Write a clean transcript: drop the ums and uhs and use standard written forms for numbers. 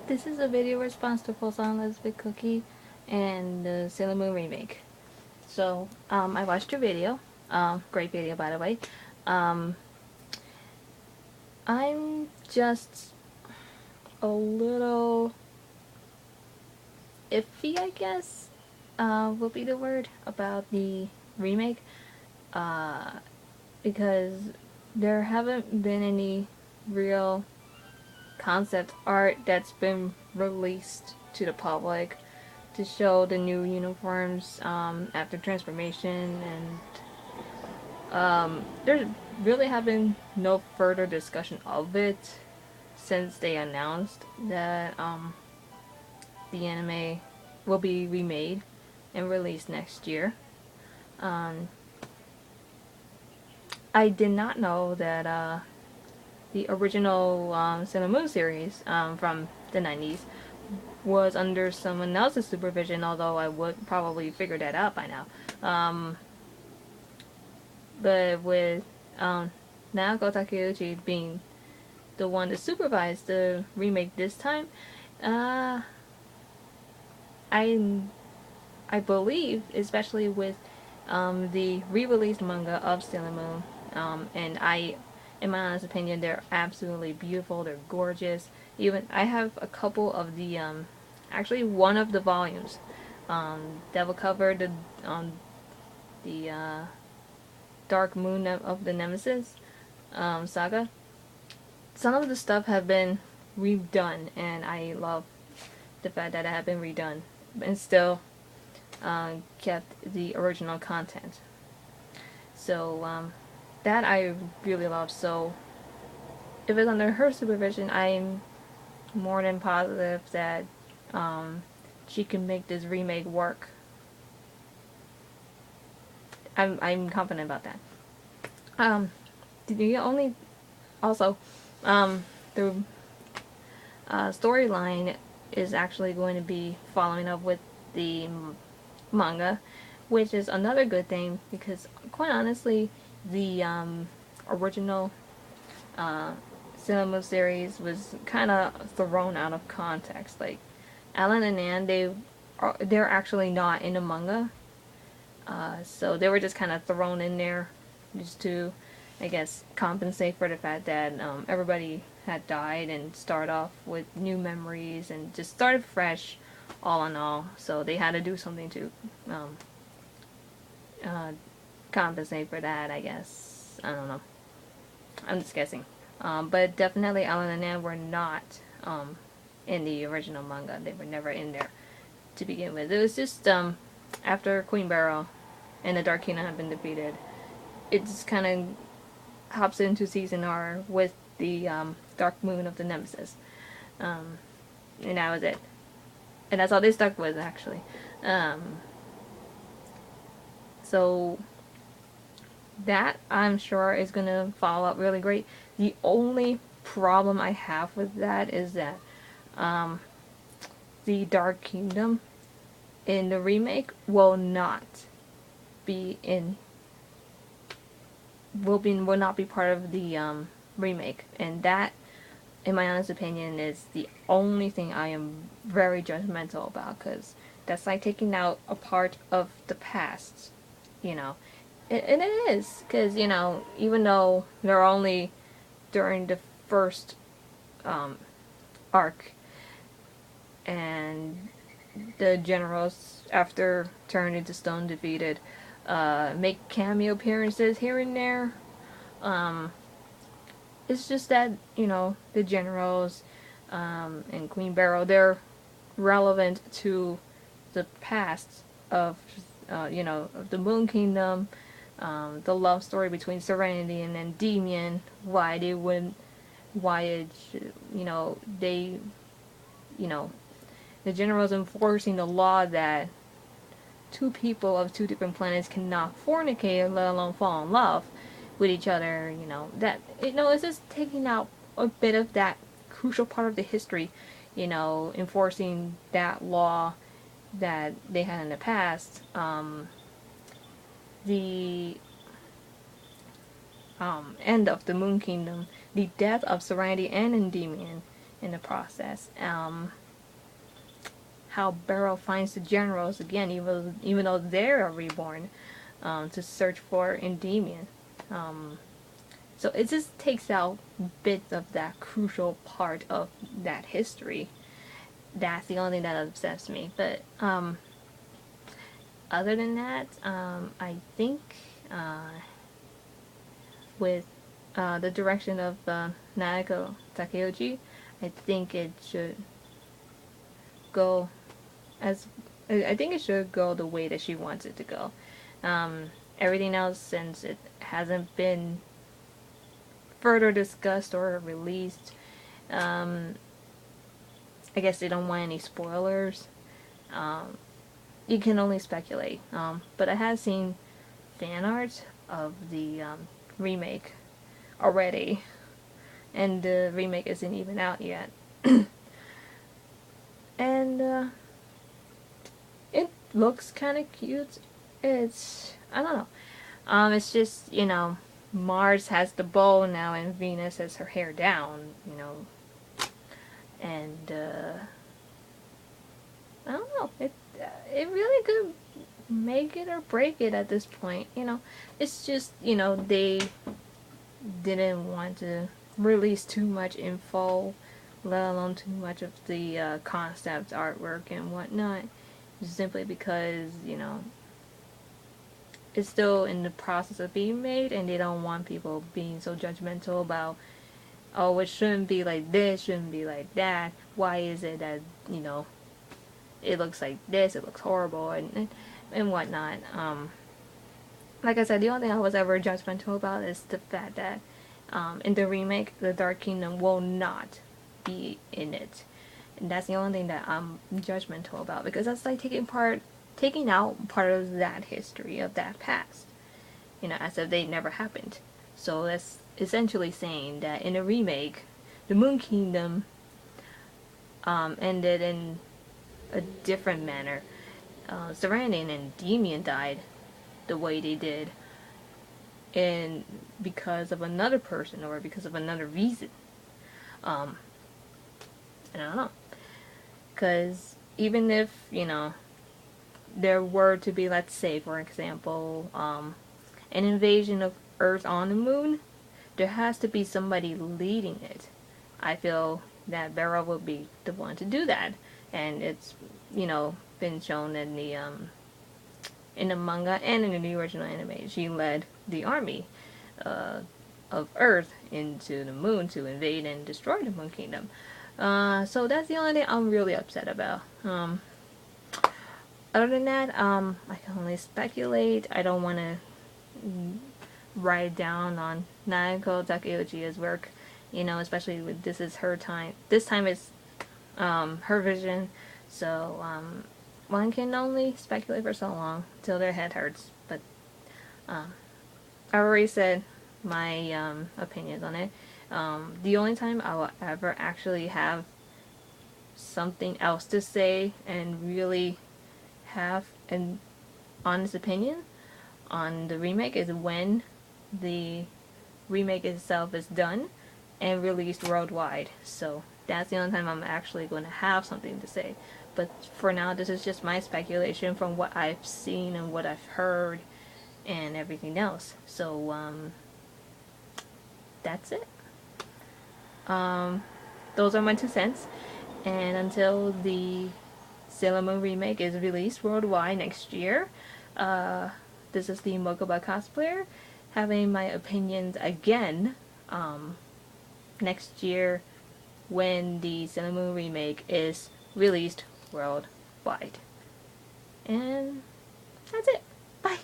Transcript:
This is a video response to Full Silence with Cookie and the Sailor Moon remake. So, I watched your video. Great video, by the way. Um, I'm just a little iffy, I guess, will be the word, about the remake. Uh, because there haven't been any real concept art that's been released to the public to show the new uniforms after transformation, and there really have been no further discussion of it since they announced that the anime will be remade and released next year. Um, I did not know that the original Sailor Moon series from the 90s was under someone else's supervision, although I would probably figure that out by now. But with Naoko Takeuchi being the one to supervise the remake this time, uh, I I believe, especially with the re-released manga of Sailor Moon, and in my honest opinion, they're absolutely beautiful. They're gorgeous. Even I have a couple of the, actually one of the volumes, that will cover the Dark Moon of the Nemesis saga. Some of the stuff have been redone, and I love the fact that it have been redone, and still kept the original content. So that I really love. So if it's under her supervision, I'm more than positive that um, she can make this remake work. I'm confident about that. Um, the only also the storyline is actually going to be following up with the manga, which is another good thing because, quite honestly, the original cinema series was kind of thrown out of context. Like Alan and Anne, they're actually not in the manga, so they were just kind of thrown in there just to, I guess, compensate for the fact that everybody had died and start off with new memories and just started fresh, all in all. So they had to do something to um, uh, compensate for that, I guess. I don't know. I'm just guessing. But definitely Alan and Anne were not in the original manga. They were never in there to begin with. It was just after Queen Barrow and the Dark Kingdom had been defeated, it just kind of hops into season R with the Dark Moon of the Nemesis. Um, and that was it. And that's all they stuck with, actually. Um, so that, I'm sure, is going to follow up really great. The only problem I have with that is that um, the Dark Kingdom in the remake will not be in will not be part of the remake, and that, in my honest opinion, is the only thing I am very judgmental about, because that's like taking out a part of the past, you know. And it is, because, even though they're only during the first um, arc, and the generals, after turned into stone, defeated, make cameo appearances here and there. Um, it's just that, the generals and Queen Barrow, they're relevant to the past of, of the Moon Kingdom, the love story between Serenity and Endymion, why they wouldn't, why it, they, you know, the generals enforcing the law that two people of two different planets cannot fornicate, let alone fall in love with each other. That, it's just taking out a bit of that crucial part of the history. Enforcing that law that they had in the past. The end of the Moon Kingdom, the death of Serenity and Endymion, in the process. How Barrow finds the generals again, even though they're reborn, to search for Endymion. So it just takes out bits of that crucial part of that history. That's the only thing that upsets me. But other than that, I think with the direction of Naoko Takeuchi, I think it should go as I think it should go the way that she wants it to go. Everything else, since it hasn't been further discussed or released, I guess they don't want any spoilers. You can only speculate. But I have seen fan art of the remake already, and the remake isn't even out yet. And it looks kind of cute. I don't know. It's just, Mars has the bow now and Venus has her hair down, and I don't know. It really could make it or break it at this point. It's just, they didn't want to release too much info, let alone too much of the concept artwork and whatnot, simply because, it's still in the process of being made, and they don't want people being so judgmental about, oh, it shouldn't be like this, shouldn't be like that. Why is it that, it looks like this, it looks horrible, and whatnot. Like I said, the only thing I was ever judgmental about is the fact that in the remake, the Dark Kingdom will not be in it. And that's the only thing that I'm judgmental about, because that's like taking out part of that history, of that past, as if they never happened. So that's essentially saying that in a remake, the Moon Kingdom ended in a different manner. Sarandon and Endymion died the way they did, and because of another person or because of another reason. And I don't know, because even if there were to be, let's say, for example, an invasion of Earth on the moon, there has to be somebody leading it. I feel that Barrow will be the one to do that, and it's been shown in the manga and in the original anime. She led the army of Earth into the moon to invade and destroy the Moon Kingdom. So that's the only thing I'm really upset about. Other than that, I can only speculate. I don't want to write down on Naoko Takeuchi's work, especially with this is her time. This time is her vision, so one can only speculate for so long till their head hurts. But I already said my opinions on it. The only time I will ever actually have something else to say and really have an honest opinion on the remake is when the remake itself is done and released worldwide. So that's the only time I'm actually going to have something to say. But for now, this is just my speculation from what I've seen and what I've heard and everything else. So that's it. Those are my 2 cents. And until the Sailor Moon remake is released worldwide next year, this is the Mokuba cosplayer having my opinions again next year when the Sailor Moon remake is released worldwide. And that's it. Bye!